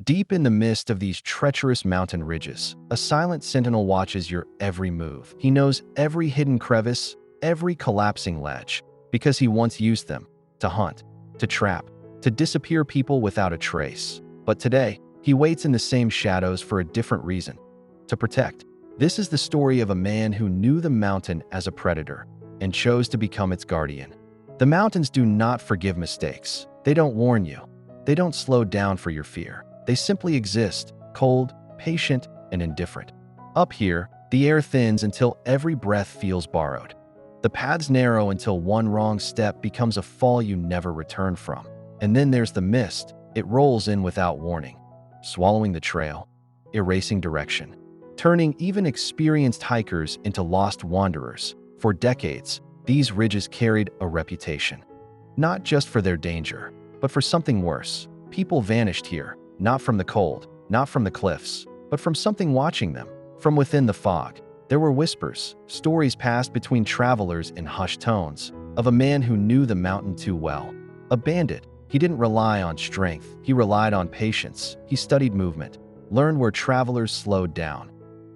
Deep in the midst of these treacherous mountain ridges, a silent sentinel watches your every move. He knows every hidden crevice, every collapsing ledge, because he once used them to hunt, to trap, to disappear people without a trace. But today, he waits in the same shadows for a different reason: to protect. This is the story of a man who knew the mountain as a predator and chose to become its guardian. The mountains do not forgive mistakes. They don't warn you. They don't slow down for your fear. They simply exist, cold, patient, and indifferent. Up here, the air thins until every breath feels borrowed. The paths narrow until one wrong step becomes a fall you never return from. And then there's the mist. It rolls in without warning, swallowing the trail, erasing direction, turning even experienced hikers into lost wanderers. For decades, these ridges carried a reputation, not just for their danger, but for something worse. People vanished here, not from the cold, not from the cliffs, but from something watching them. From within the fog, there were whispers, stories passed between travelers in hushed tones, of a man who knew the mountain too well. A bandit. He didn't rely on strength, he relied on patience. He studied movement, learned where travelers slowed down,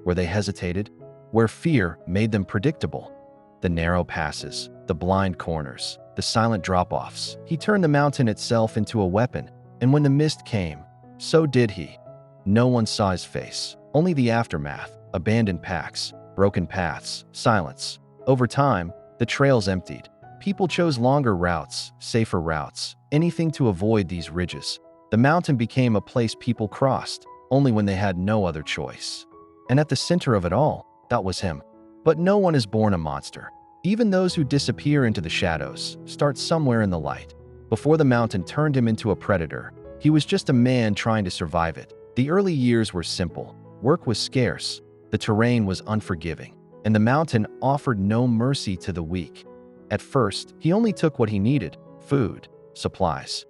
where they hesitated, where fear made them predictable. The narrow passes, the blind corners, the silent drop-offs. He turned the mountain itself into a weapon, and when the mist came, so did he. No one saw his face, only the aftermath: abandoned packs, broken paths, silence. Over time, the trails emptied. People chose longer routes, safer routes, anything to avoid these ridges. The mountain became a place people crossed, only when they had no other choice. And at the center of it all, that was him. But no one is born a monster. Even those who disappear into the shadows start somewhere in the light. Before the mountain turned him into a predator, he was just a man trying to survive it. The early years were simple. Work was scarce, the terrain was unforgiving, and the mountain offered no mercy to the weak. At first, he only took what he needed: food, supplies.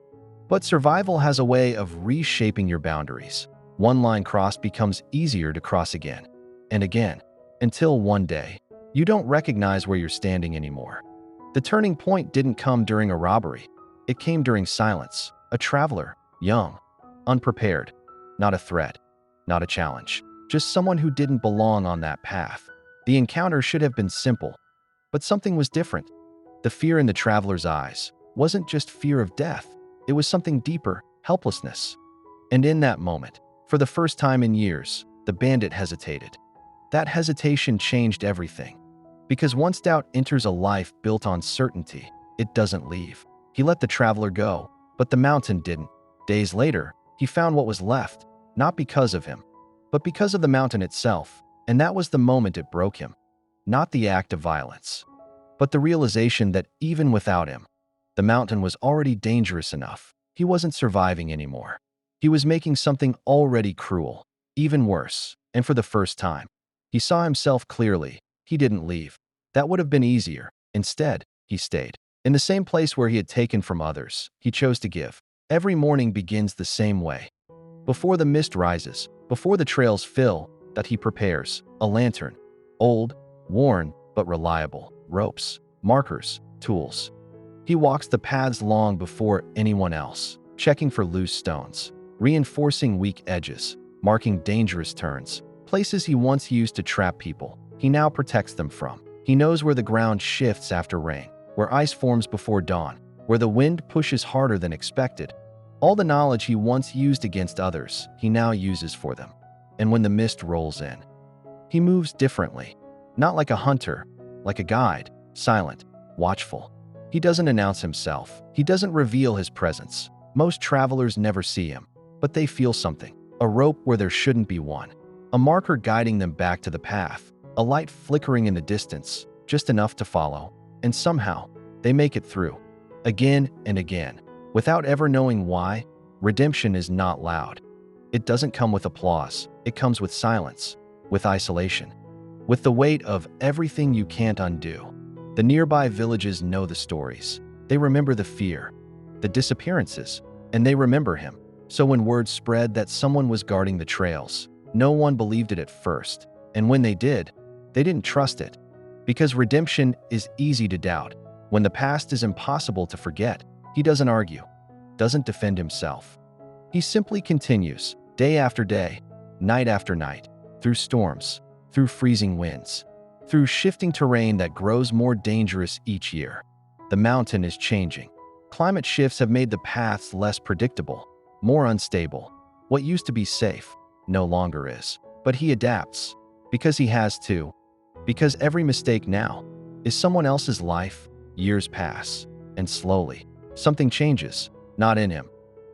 But survival has a way of reshaping your boundaries. One line crossed becomes easier to cross again and again, until one day, you don't recognize where you're standing anymore. The turning point didn't come during a robbery. It came during silence. A traveler, young, unprepared, not a threat, not a challenge, just someone who didn't belong on that path. The encounter should have been simple, but something was different. The fear in the traveler's eyes wasn't just fear of death. It was something deeper: helplessness. And in that moment, for the first time in years, the bandit hesitated. That hesitation changed everything. Because once doubt enters a life built on certainty, it doesn't leave. He let the traveler go, but the mountain didn't. Days later, he found what was left, not because of him, but because of the mountain itself. And that was the moment it broke him. Not the act of violence, but the realization that even without him, the mountain was already dangerous enough. He wasn't surviving anymore. He was making something already cruel, even worse. And for the first time, he saw himself clearly. He didn't leave. That would have been easier. Instead, he stayed. In the same place where he had taken from others, he chose to give. Every morning begins the same way. Before the mist rises, before the trails fill, that he prepares a lantern. Old, worn, but reliable. Ropes, markers, tools. He walks the paths long before anyone else, checking for loose stones, reinforcing weak edges, marking dangerous turns. Places he once used to trap people, he now protects them from. He knows where the ground shifts after rain, where ice forms before dawn, where the wind pushes harder than expected. All the knowledge he once used against others, he now uses for them. And when the mist rolls in, he moves differently. Not like a hunter, like a guide, silent, watchful. He doesn't announce himself. He doesn't reveal his presence. Most travelers never see him, but they feel something. A rope where there shouldn't be one. A marker guiding them back to the path. A light flickering in the distance, just enough to follow. And somehow, they make it through. Again and again. Without ever knowing why. Redemption is not loud. It doesn't come with applause. It comes with silence, with isolation, with the weight of everything you can't undo. The nearby villages know the stories. They remember the fear, the disappearances, and they remember him. So when word spread that someone was guarding the trails, no one believed it at first. And when they did, they didn't trust it. Because redemption is easy to doubt. When the past is impossible to forget, he doesn't argue, doesn't defend himself. He simply continues, Day after day, night after night, through storms, through freezing winds, through shifting terrain that grows more dangerous each year. The mountain is changing. Climate shifts have made the paths less predictable, more unstable. What used to be safe no longer is. But he adapts, because he has to. Because every mistake now is someone else's life. Years pass, and slowly, something changes, not in him,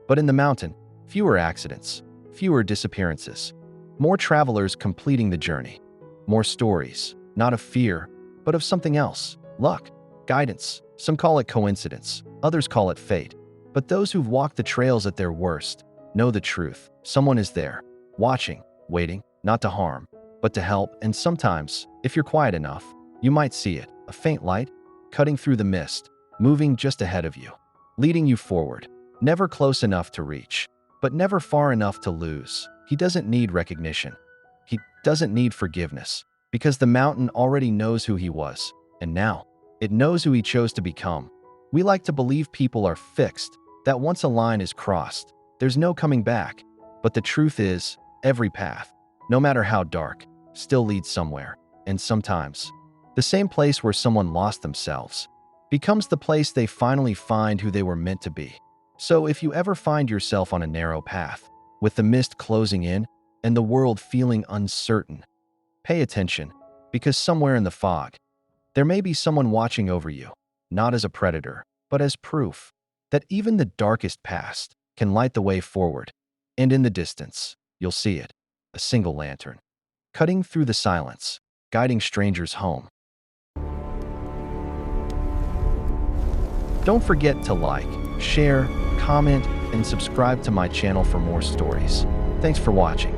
but in the mountain. Fewer accidents, fewer disappearances, more travelers completing the journey, more stories, not of fear, but of something else. Luck, guidance. Some call it coincidence, others call it fate. But those who've walked the trails at their worst know the truth. Someone is there, watching, waiting, not to harm, but to help. And sometimes, if you're quiet enough, you might see it, a faint light, cutting through the mist, moving just ahead of you, leading you forward, never close enough to reach, but never far enough to lose. He doesn't need recognition. He doesn't need forgiveness, because the mountain already knows who he was, and now, it knows who he chose to become. We like to believe people are fixed, that once a line is crossed, there's no coming back. But the truth is, every path, no matter how dark, still leads somewhere. And sometimes, the same place where someone lost themselves becomes the place they finally find who they were meant to be. So if you ever find yourself on a narrow path, with the mist closing in and the world feeling uncertain, pay attention, because somewhere in the fog, there may be someone watching over you, not as a predator, but as proof that even the darkest past can light the way forward. And in the distance, you'll see it, a single lantern, cutting through the silence, guiding strangers home. Don't forget to like, share, comment, and subscribe to my channel for more stories. Thanks for watching.